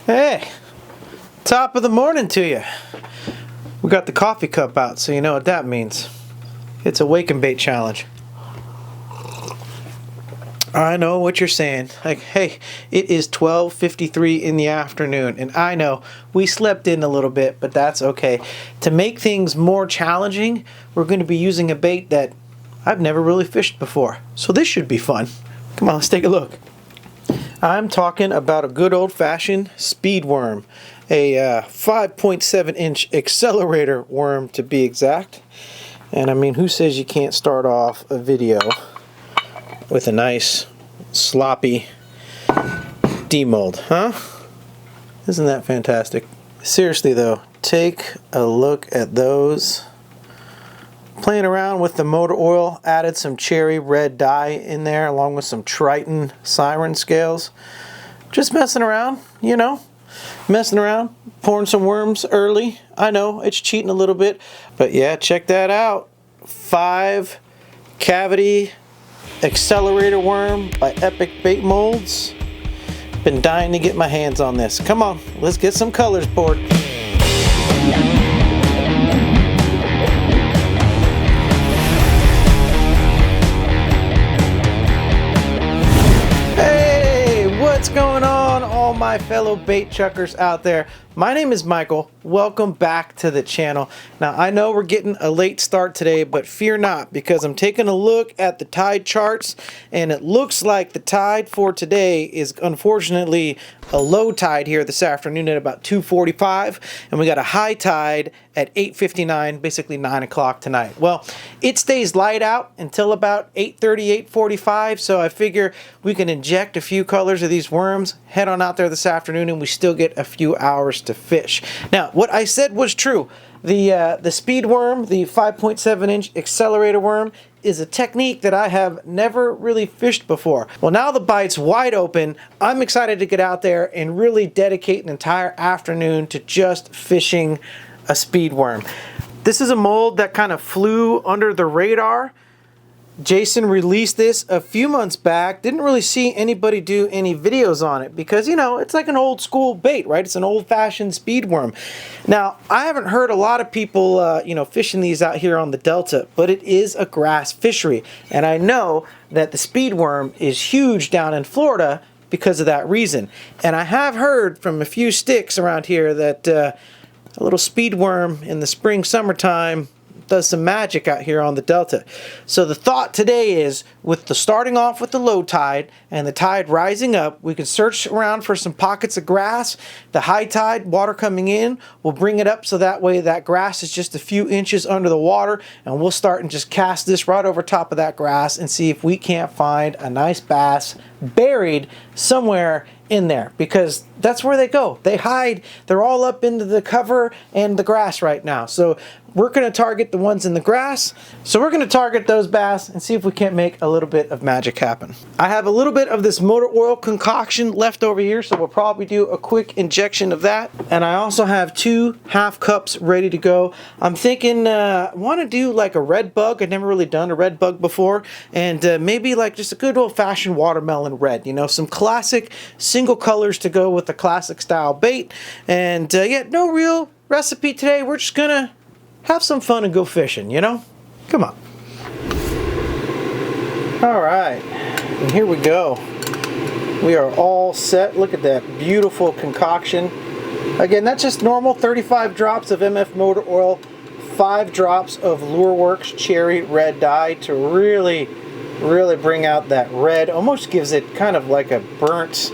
Hey, top of the morning to you. We got the coffee cup out, so you know what that means. It's a wake and bait challenge. I know what you're saying. Like, hey, it is 12:53 in the afternoon, and I know we slept in a little bit, but that's okay. To make things more challenging, we're going to be using a bait that I've never really fished before. So this should be fun. Come on, let's take a look. I'm talking about a good old-fashioned speed worm, a 5.7-inch accelerator worm to be exact. And I mean, who says you can't start off a video with a nice sloppy demold, huh? Isn't that fantastic? Seriously though, take a look at those. Playing around with the motor oil, added some cherry red dye in there along with some Triton siren scales. Just messing around, you know, messing around, pouring some worms early. I know it's cheating a little bit, but yeah, check that out. 5 cavity accelerator worm by Epic Bait Molds. Been dying to get my hands on this. Come on, let's get some colors poured. What's going on, all my fellow bait chuckers out there? My name is Michael. Welcome back to the channel. Now, I know we're getting a late start today, but fear not, because I'm taking a look at the tide charts, and it looks like the tide for today is unfortunately a low tide here this afternoon at about 2:45, and we got a high tide at 8:59, basically 9 o'clock tonight. Well, it stays light out until about 8:30, 8:45, so I figure we can inject a few colors of these worms, head on out there this afternoon, and we still get a few hours to fish. Now, what I said was true. The speed worm, the 5.7-inch accelerator worm, is a technique that I have never really fished before. Well, now the bite's wide open. I'm excited to get out there and really dedicate an entire afternoon to just fishing a speed worm. This is a mold that kind of flew under the radar. Jason released this a few months back. Didn't really see anybody do any videos on it because, you know, it's like an old school bait, right? It's an old-fashioned speed worm. Now, I haven't heard a lot of people, you know, fishing these out here on the Delta, but it is a grass fishery. And I know that the speed worm is huge down in Florida because of that reason. And I have heard from a few sticks around here that a little speed worm in the spring, summertime does some magic out here on the Delta. So the thought today is, with the starting off with the low tide and the tide rising up, we can search around for some pockets of grass. The high tide, water coming in, will bring it up so that way that grass is just a few inches under the water, and we'll start and just cast this right over top of that grass and see if we can't find a nice bass buried somewhere in there, because that's where they go. They hide. They're all up into the cover and the grass right now. So we're going to target the ones in the grass. So we're going to target those bass and see if we can't make a little bit of magic happen. I have a little bit of this motor oil concoction left over here, so we'll probably do a quick injection of that. And I also have 2 half cups ready to go. I'm thinking I want to do like a Redbug. I've never really done a Redbug before, and maybe like just a good old-fashioned watermelon red, you know, some classic single colors to go with the classic style bait. And yeah, no real recipe today. We're just gonna have some fun and go fishing, you know? Come on. All right, and here we go. We are all set. Look at that beautiful concoction. Again, that's just normal 35 drops of MF motor oil, 5 drops of Lureworks cherry red dye to really bring out that red. Almost gives it kind of like a burnt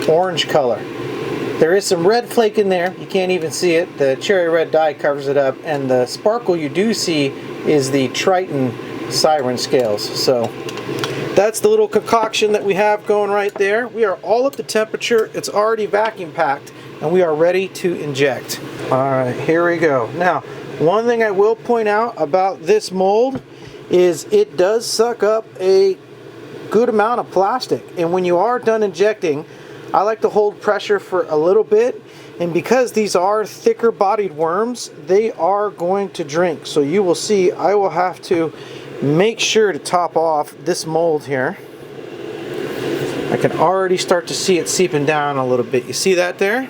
orange color. There is some red flake in there. You can't even see it. The cherry red dye covers it up, and the sparkle you do see is the Triton siren scales. So that's the little concoction that we have going right there. We are all at the temperature. It's already vacuum packed, and we are ready to inject. All right, here we go. Now, one thing I will point out about this mold is it does suck up a good amount of plastic, and when you are done injecting, I like to hold pressure for a little bit, and because these are thicker bodied worms, they are going to drink. So you will see I will have to make sure to top off this mold here. I can already start to see it seeping down a little bit. You see that there?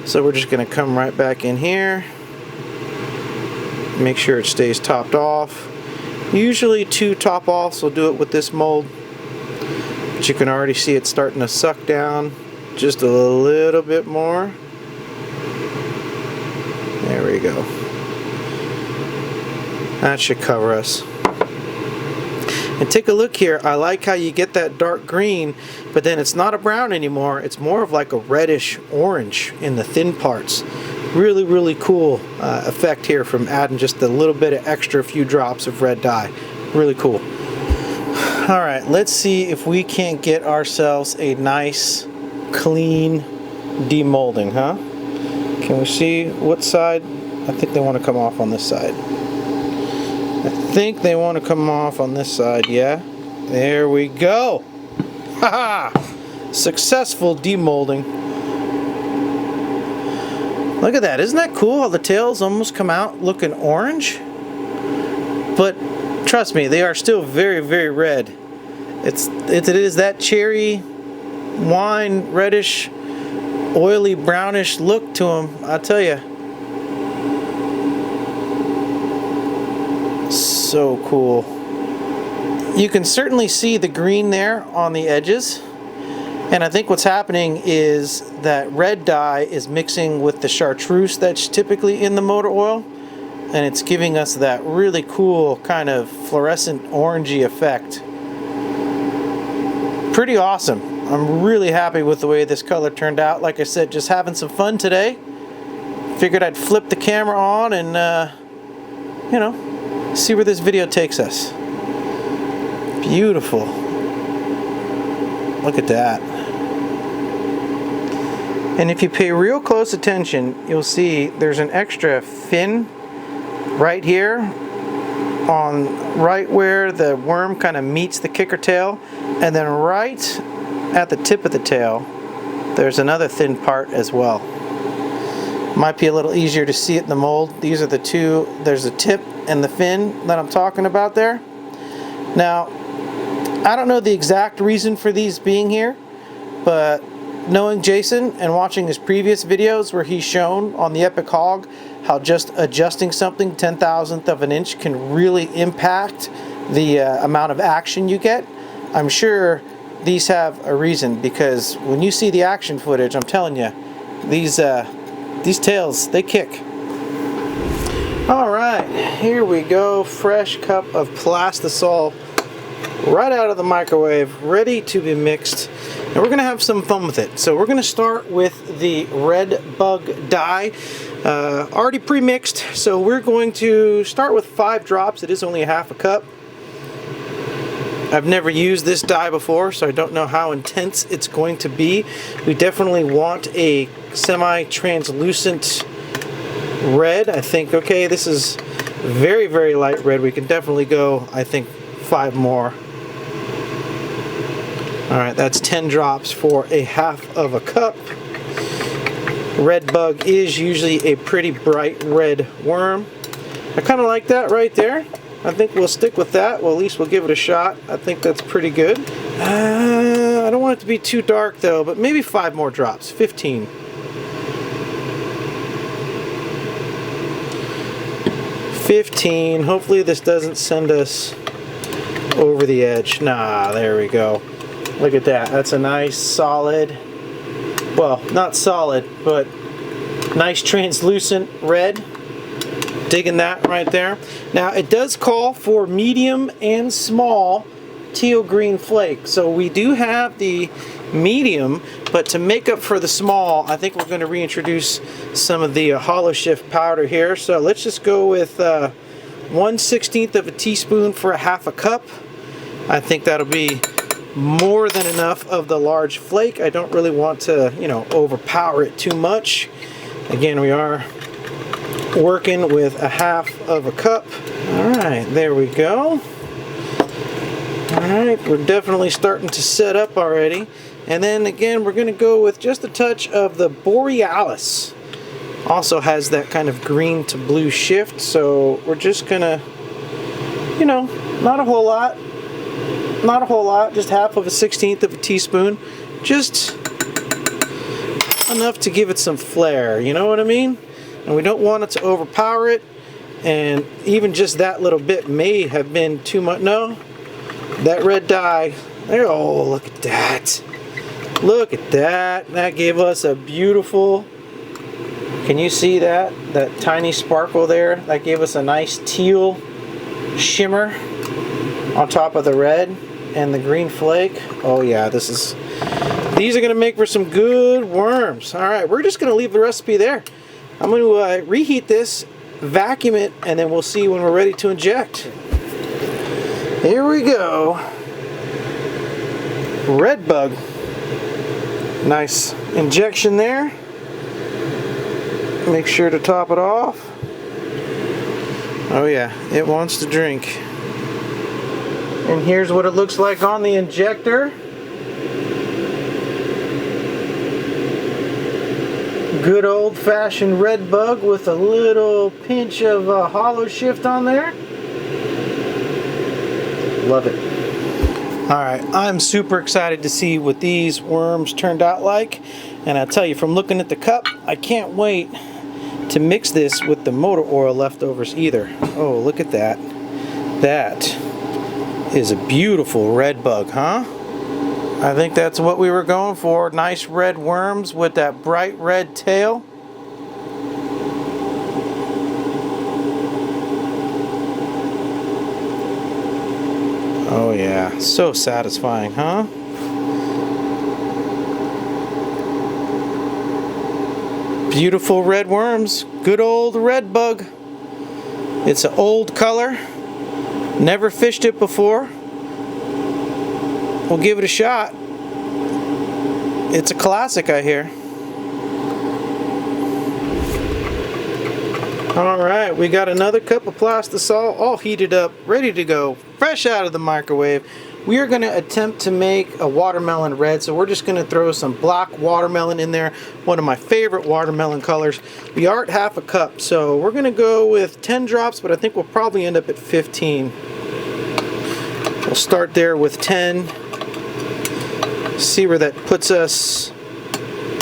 So we're just going to come right back in here. Make sure it stays topped off. Usually 2 top offs will do it with this mold. But you can already see it starting to suck down just a little bit more. There we go. That should cover us. And take a look here. I like how you get that dark green, but then it's not a brown anymore. It's more of like a reddish orange in the thin parts. Really, really cool effect here from adding just a little bit of extra few drops of red dye. Really cool. All right, let's see if we can't get ourselves a nice, clean demolding, huh? Can we see what side? I think they want to come off on this side. I think they want to come off on this side, yeah. There we go. Haha! Successful demolding. Look at that. Isn't that cool how the tails almost come out looking orange? But trust me, they are still very, very red. It is that cherry, wine, reddish, oily, brownish look to them, I tell you. So cool. You can certainly see the green there on the edges, and I think what's happening is that red dye is mixing with the chartreuse that's typically in the motor oil, and it's giving us that really cool kind of fluorescent orangey effect. Pretty awesome. I'm really happy with the way this color turned out. Like I said, just having some fun today. Figured I'd flip the camera on and you know, see where this video takes us. Beautiful. Look at that. And if you pay real close attention, you'll see there's an extra fin right here on right where the worm kind of meets the kicker tail, and then right at the tip of the tail there's another thin part as well. Might be a little easier to see it in the mold. These are the two. There's the tip and the fin that I'm talking about there. Now, I don't know the exact reason for these being here, but knowing Jason and watching his previous videos where he's shown on the Epic Hog how just adjusting something 1/10,000th of an inch can really impact the amount of action you get, I'm sure these have a reason, because when you see the action footage, I'm telling you, these tails, they kick. All right, here we go. Fresh cup of plastisol right out of the microwave, ready to be mixed. And we're going to have some fun with it. So we're going to start with the Redbug dye, already pre-mixed. So we're going to start with 5 drops. It is only a half a cup. I've never used this dye before, so I don't know how intense it's going to be. We definitely want a semi-translucent red. I think, okay, this is very, very light red. We can definitely go, I think, 5 more. Alright, that's 10 drops for a half of a cup. Redbug is usually a pretty bright red worm. I kind of like that right there. I think we'll stick with that. Well, at least we'll give it a shot. I think that's pretty good. I don't want it to be too dark though, but maybe 5 more drops. 15. 15. Hopefully this doesn't send us over the edge. Nah, there we go. Look at that. That's a nice solid, well, not solid, but nice translucent red. Digging that right there. Now it does call for medium and small teal green flake. So we do have the medium, but to make up for the small, I think we're going to reintroduce some of the hollow shift powder here. So let's just go with 1/16 of a teaspoon for a half a cup. I think that'll be more than enough of the large flake. I don't really want to, you know, overpower it too much. Again, we are working with a half of a cup. Alright, there we go. Alright, we're definitely starting to set up already. And then again, we're going to go with just a touch of the Borealis. Also has that kind of green to blue shift, so we're just going to, you know, not a whole lot. Not a whole lot, just half of a 1/16 of a teaspoon. Just enough to give it some flair, you know what I mean? And we don't want it to overpower it, and even just that little bit may have been too much. No, that red dye there, oh, look at that. Look at that. That gave us a beautiful, can you see that? That tiny sparkle there? That gave us a nice teal shimmer on top of the red and the green flake. Oh yeah, these are gonna make for some good worms. All right, we're just gonna leave the recipe there. I'm gonna reheat this, vacuum it, and then we'll see when we're ready to inject. Here we go. Redbug. Nice injection there. Make sure to top it off. Oh yeah, it wants to drink. And here's what it looks like on the injector. Good old-fashioned Redbug with a little pinch of hollow shift on there. Love it. Alright, I'm super excited to see what these worms turned out like. And I'll tell you, from looking at the cup, I can't wait to mix this with the motor oil leftovers either. Oh, look at that. That is a beautiful Redbug, huh? I think that's what we were going for. Nice red worms with that bright red tail. Oh yeah, so satisfying, huh? Beautiful red worms, good old Redbug. It's an old color, never fished it before. We'll give it a shot. It's a classic, I hear. Alright, we got another cup of plastisol all heated up, ready to go, fresh out of the microwave. We are going to attempt to make a watermelon red, so we're just going to throw some black watermelon in there, one of my favorite watermelon colors. We are at half a cup, so we're going to go with 10 drops, but I think we'll probably end up at 15. We'll start there with 10. See where that puts us.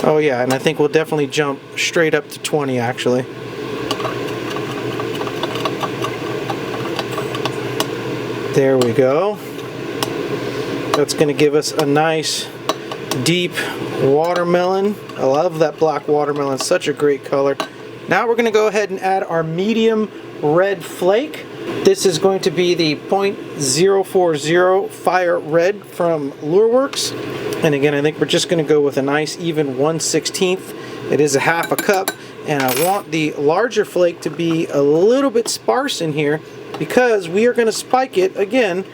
Oh yeah, and I think we'll definitely jump straight up to 20 actually. There we go. That's going to give us a nice deep watermelon. I love that black watermelon, such a great color. Now we're going to go ahead and add our medium red flake. This is going to be the .040 Fire Red from Lureworks. And again, I think we're just going to go with a nice even 1/16. It is a half a cup, and I want the larger flake to be a little bit sparse in here because we are going to spike it again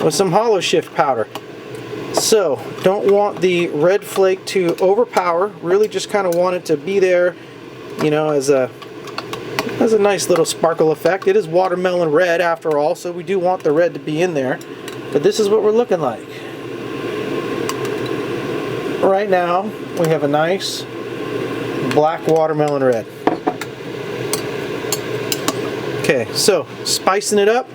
with some hollow shift powder. So don't want the red flake to overpower, really just kind of want it to be there, you know, as a nice little sparkle effect. It is watermelon red after all, so we do want the red to be in there. But this is what we're looking like. Right now, we have a nice black watermelon red. Okay, so spicing it up.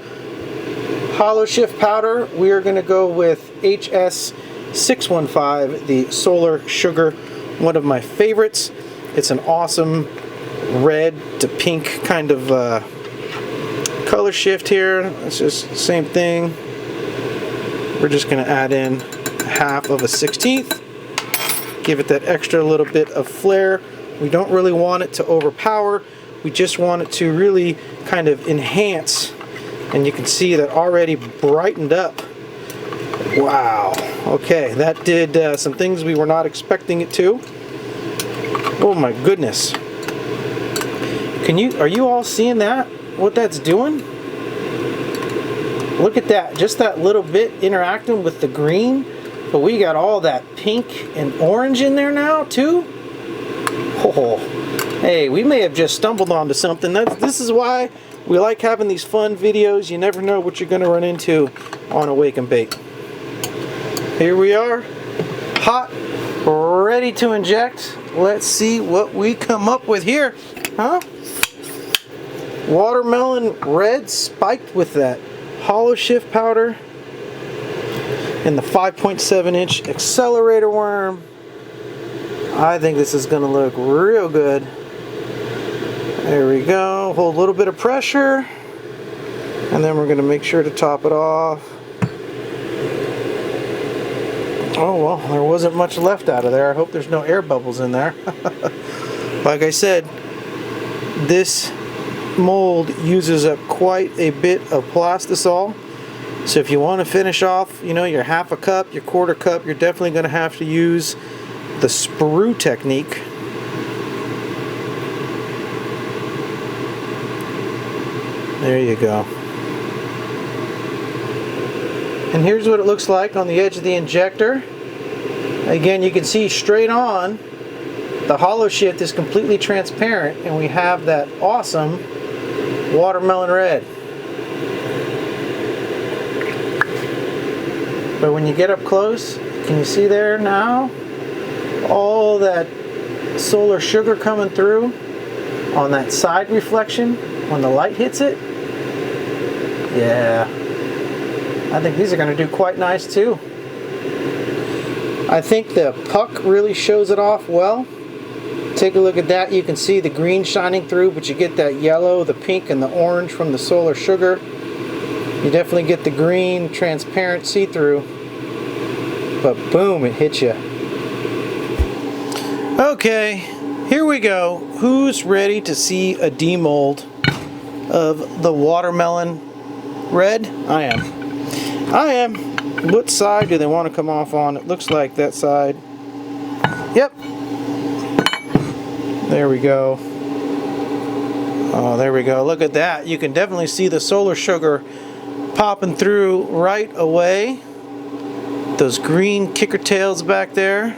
Hollow shift powder, we are going to go with HS615, the Solar Sugar, one of my favorites. It's an awesome red to pink kind of color shift here. It's just the same thing. We're just going to add in half of a 1/16. Give it that extra little bit of flair. We don't really want it to overpower. We just want it to really kind of enhance. And you can see that already brightened up. Wow. Okay, that did some things we were not expecting it to. Oh my goodness. Are you all seeing that? What that's doing? Look at that. Just that little bit interacting with the green. But we got all that pink and orange in there now too. Oh, hey, we may have just stumbled onto something. This is why we like having these fun videos. You never know what you're going to run into on a wake and bake. Here we are, hot, ready to inject. Let's see what we come up with here. Huh? Watermelon red spiked with that hollow shift powder and the 5.7-inch Accelerator Worm. I think this is going to look real good. There we go. Hold a little bit of pressure. And then we're going to make sure to top it off. Oh, well, there wasn't much left out of there. I hope there's no air bubbles in there. Like I said, this mold uses up quite a bit of plastisol. So if you want to finish off, you know, your half a cup, your quarter cup, you're definitely going to have to use the sprue technique. There you go. And here's what it looks like on the edge of the injector. Again, you can see straight on the hollow shift is completely transparent, and we have that awesome watermelon red. But when you get up close, can you see there now all that solar sugar coming through on that side reflection when the light hits it? Yeah, I think these are going to do quite nice too. I think the puck really shows it off well. Take a look at that. You can see the green shining through, but you get that yellow, the pink, and the orange from the solar sugar. You definitely get the green, transparent see-through. But boom, it hits you. Okay, here we go. Who's ready to see a demold of the watermelon red? I am. I am. What side do they want to come off on? It looks like that side. Yep. There we go. Oh, there we go. Look at that. You can definitely see the solar sugar popping through right away. Those green kicker tails back there.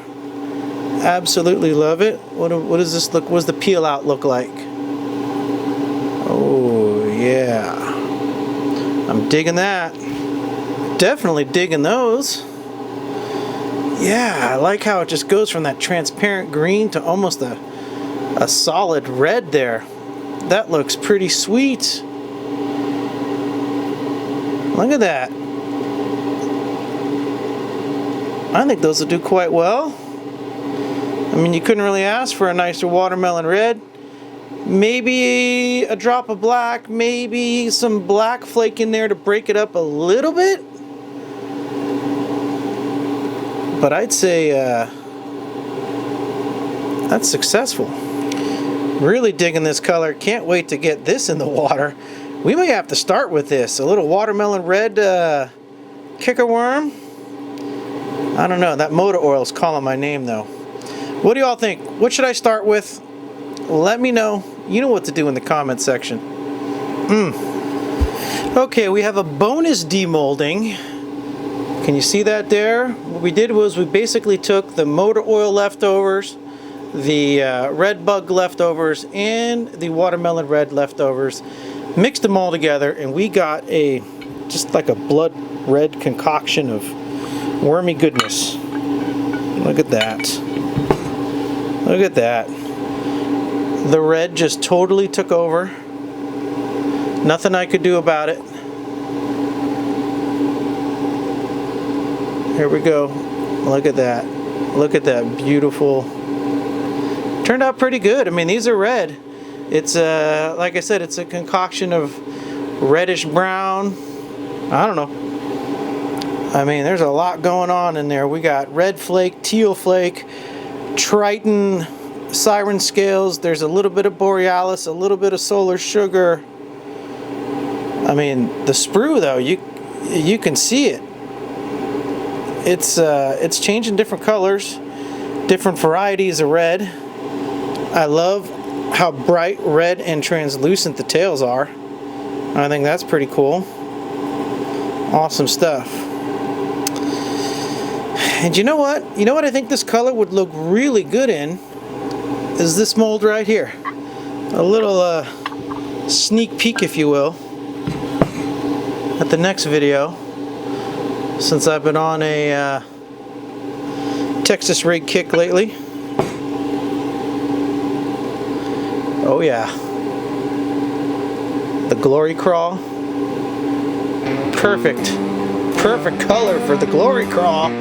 Absolutely love it. What does this look? What does the peel out look like? Oh, yeah. I'm digging that. Definitely digging those. Yeah, I like how it just goes from that transparent green to almost a solid red there. That looks pretty sweet. Look at that. I think those will do quite well. I mean, you couldn't really ask for a nicer watermelon red. Maybe a drop of black, maybe some black flake in there to break it up a little bit. But I'd say that's successful. Really digging this color. Can't wait to get this in the water. We may have to start with this. A little watermelon red kicker worm. I don't know. That motor oil is calling my name though. What do y'all think? What should I start with? Let me know. You know what to do in the comment section. Okay, we have a bonus demolding. Can you see that there? What we did was we basically took the motor oil leftovers, the Redbug leftovers, and the watermelon red leftovers, mixed them all together, and we got just like a blood red concoction of wormy goodness. Look at that. Look at that. The red just totally took over. Nothing I could do about it. Here we go. Look at that. Look at that beautiful. Turned out pretty good. I mean, these are red. It's like I said, it's a concoction of reddish brown. I don't know. I mean, there's a lot going on in there. We got red flake, teal flake, Triton, siren scales. There's a little bit of borealis, a little bit of solar sugar. I mean, the sprue though, you can see it. It's changing different colors, different varieties of red. I love how bright red and translucent the tails are. I think that's pretty cool. Awesome stuff. And you know what? You know what I think this color would look really good in? Is this mold right here. A little sneak peek, if you will, at the next video, since I've been on a Texas rig kick lately. Oh yeah. The glory crawl. Perfect. Perfect color for the glory crawl.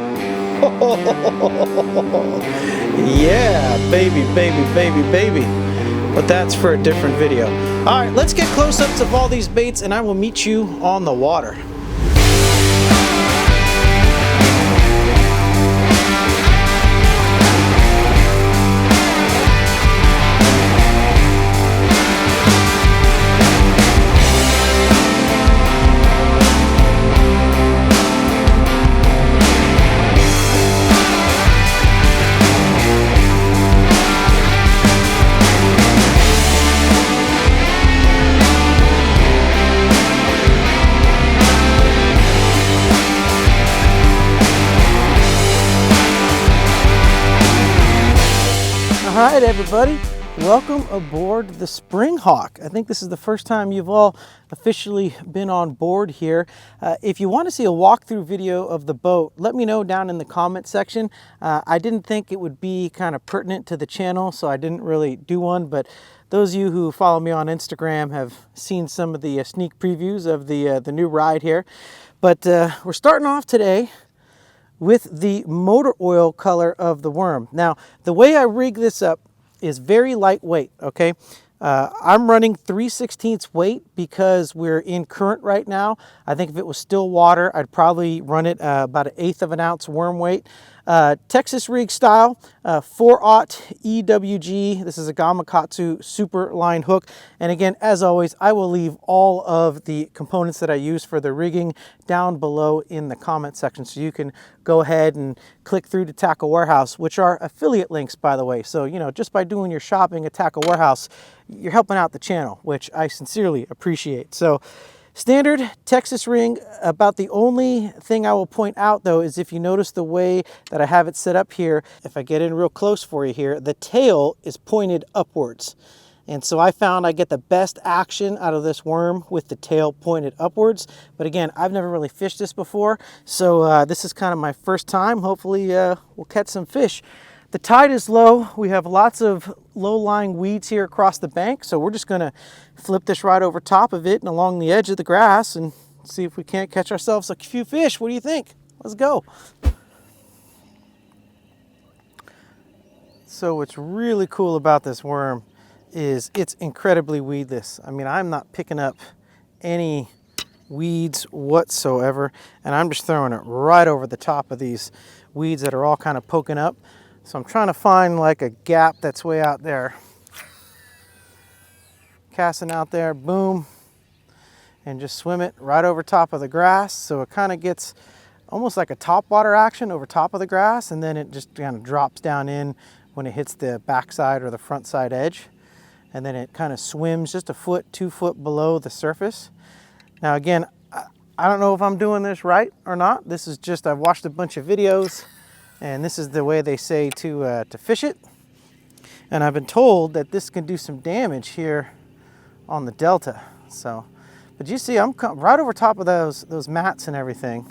Yeah. baby, baby, baby, baby. But that's for a different video. All right, let's get close-ups of all these baits and I will meet you on the water. All right, everybody, welcome aboard the Spring Hawk. I think this is the first time you've all officially been on board here. If you want to see a walkthrough video of the boat, let me know down in the comment section. I didn't think it would be kind of pertinent to the channel, so I didn't really do one, but those of you who follow me on Instagram have seen some of the sneak previews of the new ride here. But we're starting off today with the motor oil color of the worm. Now, the way I rig this up is very lightweight, okay? I'm running 3/16 weight because we're in current right now. I think if it was still water, I'd probably run it about 1/8 of an ounce worm weight. Texas rig style, 4/0 EWG. This is a Gamakatsu super line hook. And again, as always, I will leave all of the components that I use for the rigging down below in the comment section. So you can go ahead and click through to Tackle Warehouse, which are affiliate links, by the way. So, you know, just by doing your shopping at Tackle Warehouse, you're helping out the channel, which I sincerely appreciate. So, standard Texas ring. About the only thing I will point out though is if you notice the way that I have it set up here, if I get in real close for you here, the tail is pointed upwards. And so I found I get the best action out of this worm with the tail pointed upwards. But again, I've never really fished this before. So this is kind of my first time. Hopefully we'll catch some fish. The tide is low. We have lots of low-lying weeds here across the bank. So we're just gonna flip this right over top of it and along the edge of the grass and see if we can't catch ourselves a few fish. What do you think? Let's go. So what's really cool about this worm is it's incredibly weedless. I mean, I'm not picking up any weeds whatsoever, and I'm just throwing it right over the top of these weeds that are all kind of poking up. So I'm trying to find like a gap that's way out there. Casting out there, boom, and just swim it right over top of the grass. So it kind of gets almost like a top water action over top of the grass, and then it just kind of drops down in when it hits the backside or the front side edge. And then it kind of swims just 1 foot, 2 foot below the surface. Now again, I don't know if I'm doing this right or not. This is just, I've watched a bunch of videos and this is the way they say to fish it. And I've been told that this can do some damage here on the delta. So, but you see, I'm right over top of those mats and everything,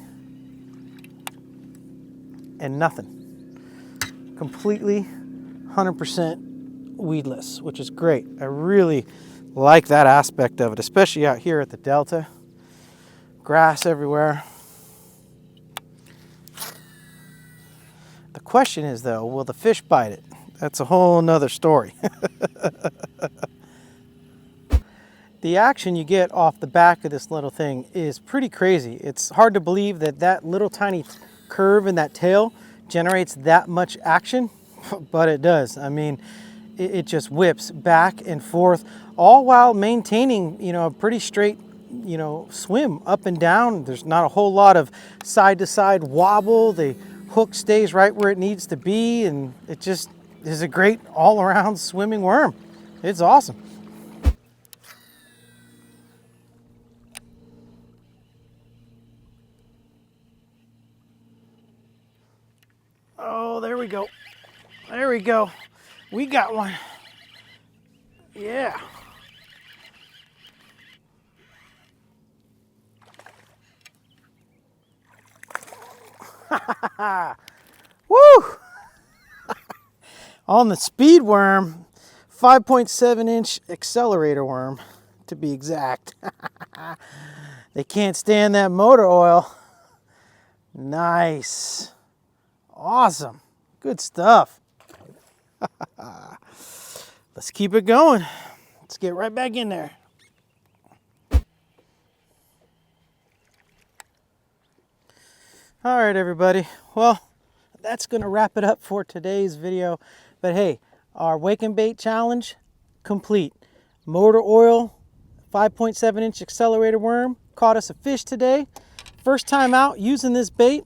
and nothing. Completely 100% weedless, which is great. I really like that aspect of it, especially out here at the delta. Grass everywhere. The question is though, will the fish bite it? That's a whole nother story. The action you get off the back of this little thing is pretty crazy. It's hard to believe that that little tiny curve in that tail generates that much action, but it does. I mean, it just whips back and forth, all while maintaining, you know, a pretty straight, you know, swim up and down. There's not a whole lot of side to side wobble. The hook stays right where it needs to be, and it just is a great all around swimming worm. It's awesome. Oh, there we go. There we go. We got one. Yeah. Woo! On the speed worm, 5.7-inch accelerator worm, to be exact. They can't stand that motor oil. Nice. Awesome. Good stuff. Let's keep it going. Let's get right back in there. All right, everybody. Well, that's going to wrap it up for today's video. But hey, our wake and bait challenge complete. Motor oil, 5.7-inch accelerator worm, caught us a fish today. First time out using this bait.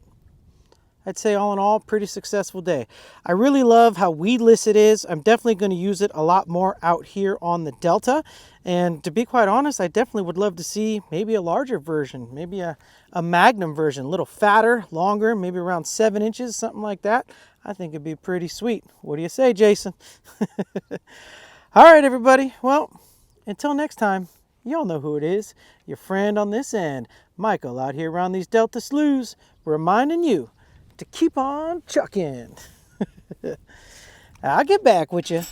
I'd say all in all, pretty successful day. I really love how weedless it is. I'm definitely going to use it a lot more out here on the Delta. And to be quite honest, I definitely would love to see maybe a larger version, maybe a Magnum version, a little fatter, longer, maybe around 7 inches, something like that. I think it'd be pretty sweet. What do you say, Jason? All right, everybody. Well, until next time, y'all know who it is. Your friend on this end, Michael, out here around these Delta sloughs, reminding you to keep on chucking. I'll get back with you.